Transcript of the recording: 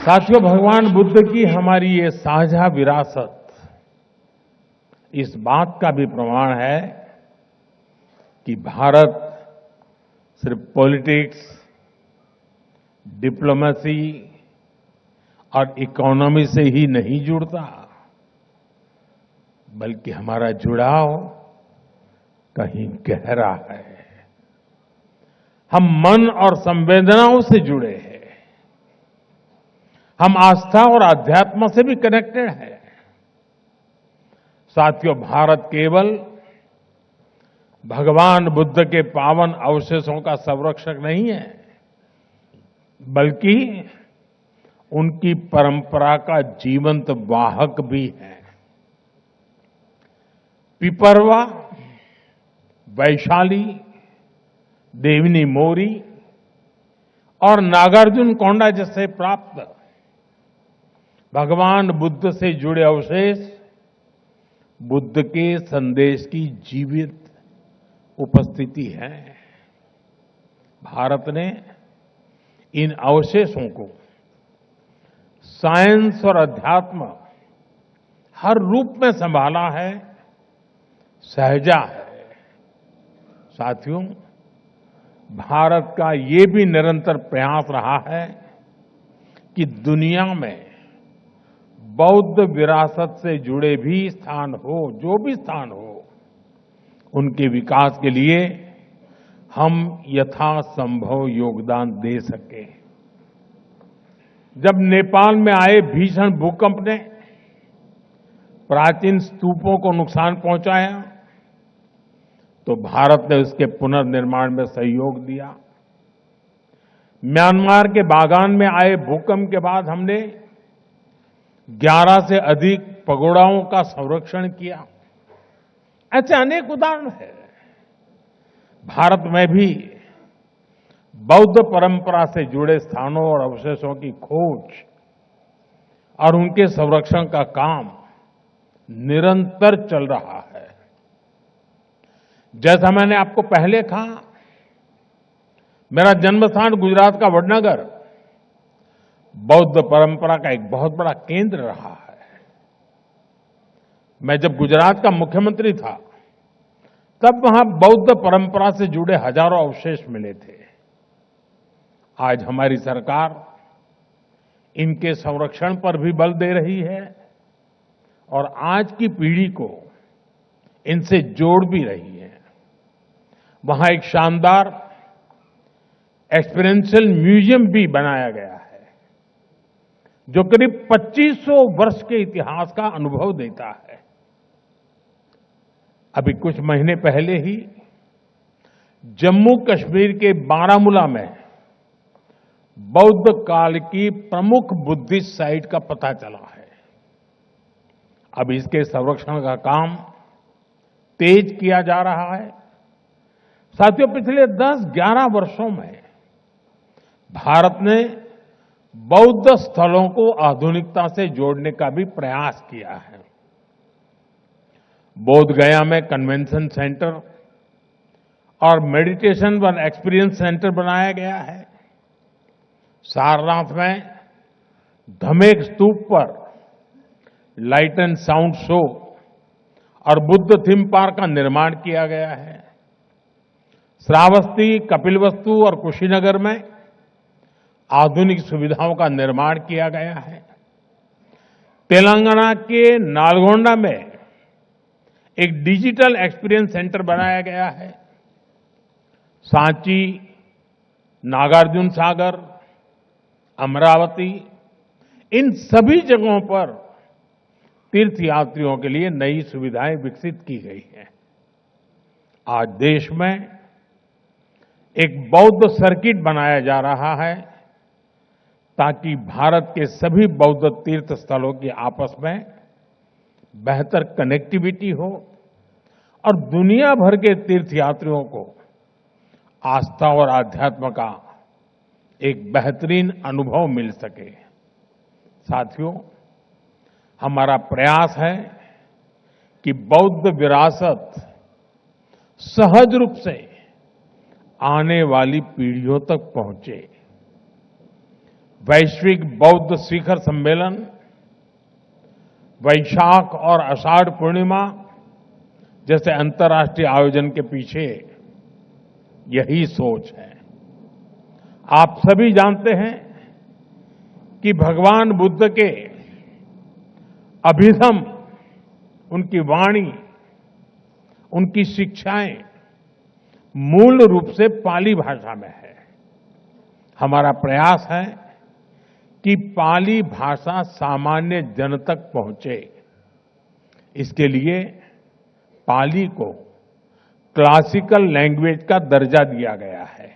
साथियों, भगवान बुद्ध की हमारी ये साझा विरासत इस बात का भी प्रमाण है कि भारत सिर्फ पॉलिटिक्स, डिप्लोमेसी और इकोनॉमी से ही नहीं जुड़ता, बल्कि हमारा जुड़ाव कहीं गहरा है। हम मन और संवेदनाओं से जुड़े हैं। हम आस्था और आध्यात्म से भी कनेक्टेड हैं। साथियों, भारत केवल भगवान बुद्ध के पावन अवशेषों का संरक्षक नहीं है, बल्कि उनकी परंपरा का जीवंत वाहक भी है। पिपरवा, वैशाली, देवनी मोरी और नागार्जुन कोंडा जैसे प्राप्त भगवान बुद्ध से जुड़े अवशेष बुद्ध के संदेश की जीवित उपस्थिति है। भारत ने इन अवशेषों को साइंस और अध्यात्म हर रूप में संभाला है, सहेजा है। साथियों, भारत का ये भी निरंतर प्रयास रहा है कि दुनिया में बौद्ध विरासत से जुड़े भी स्थान हो, जो भी स्थान हो, उनके विकास के लिए हम यथासंभव योगदान दे सकें। जब नेपाल में आए भीषण भूकंप ने प्राचीन स्तूपों को नुकसान पहुंचाया, तो भारत ने उसके पुनर्निर्माण में सहयोग दिया। म्यांमार के बागान में आए भूकंप के बाद हमने 11 से अधिक पगोड़ाओं का संरक्षण किया। ऐसे अनेक उदाहरण हैं। भारत में भी बौद्ध परंपरा से जुड़े स्थानों और अवशेषों की खोज और उनके संरक्षण का काम निरंतर चल रहा है। जैसा मैंने आपको पहले कहा, मेरा जन्म स्थान गुजरात का वडनगर बौद्ध परंपरा का एक बहुत बड़ा केंद्र रहा है। मैं जब गुजरात का मुख्यमंत्री था, तब वहां बौद्ध परंपरा से जुड़े हजारों अवशेष मिले थे। आज हमारी सरकार इनके संरक्षण पर भी बल दे रही है और आज की पीढ़ी को इनसे जोड़ भी रही है। वहां एक शानदार एक्सपीरियंशियल म्यूजियम भी बनाया गया है, जो करीब 2500 वर्ष के इतिहास का अनुभव देता है। अभी कुछ महीने पहले ही जम्मू कश्मीर के बारामूला में बौद्ध काल की प्रमुख बुद्धिस्ट साइट का पता चला है। अब इसके संरक्षण का काम तेज किया जा रहा है। साथियों, पिछले 10-11 वर्षों में भारत ने बौद्ध स्थलों को आधुनिकता से जोड़ने का भी प्रयास किया है। बोध गया में कन्वेंशन सेंटर और मेडिटेशन व एक्सपीरियंस सेंटर बनाया गया है। सारनाथ में धमेक स्तूप पर लाइट एंड साउंड शो और बुद्ध थीम पार्क का निर्माण किया गया है। श्रावस्ती, कपिलवस्तु और कुशीनगर में आधुनिक सुविधाओं का निर्माण किया गया है। तेलंगाना के नालगोंडा में एक डिजिटल एक्सपीरियंस सेंटर बनाया गया है। सांची, नागार्जुन सागर, अमरावती, इन सभी जगहों पर तीर्थयात्रियों के लिए नई सुविधाएं विकसित की गई हैं। आज देश में एक बौद्ध सर्किट बनाया जा रहा है, ताकि भारत के सभी बौद्ध तीर्थ स्थलों की आपस में बेहतर कनेक्टिविटी हो और दुनिया भर के तीर्थयात्रियों को आस्था और आध्यात्म का एक बेहतरीन अनुभव मिल सके। साथियों, हमारा प्रयास है कि बौद्ध विरासत सहज रूप से आने वाली पीढ़ियों तक पहुंचे। वैश्विक बौद्ध शिखर सम्मेलन, वैशाख और आषाढ़ पूर्णिमा जैसे अंतर्राष्ट्रीय आयोजन के पीछे यही सोच है। आप सभी जानते हैं कि भगवान बुद्ध के अभिधम, उनकी वाणी, उनकी शिक्षाएं मूल रूप से पाली भाषा में है। हमारा प्रयास है कि पाली भाषा सामान्य जन तक पहुंचे। इसके लिए पाली को क्लासिकल लैंग्वेज का दर्जा दिया गया है।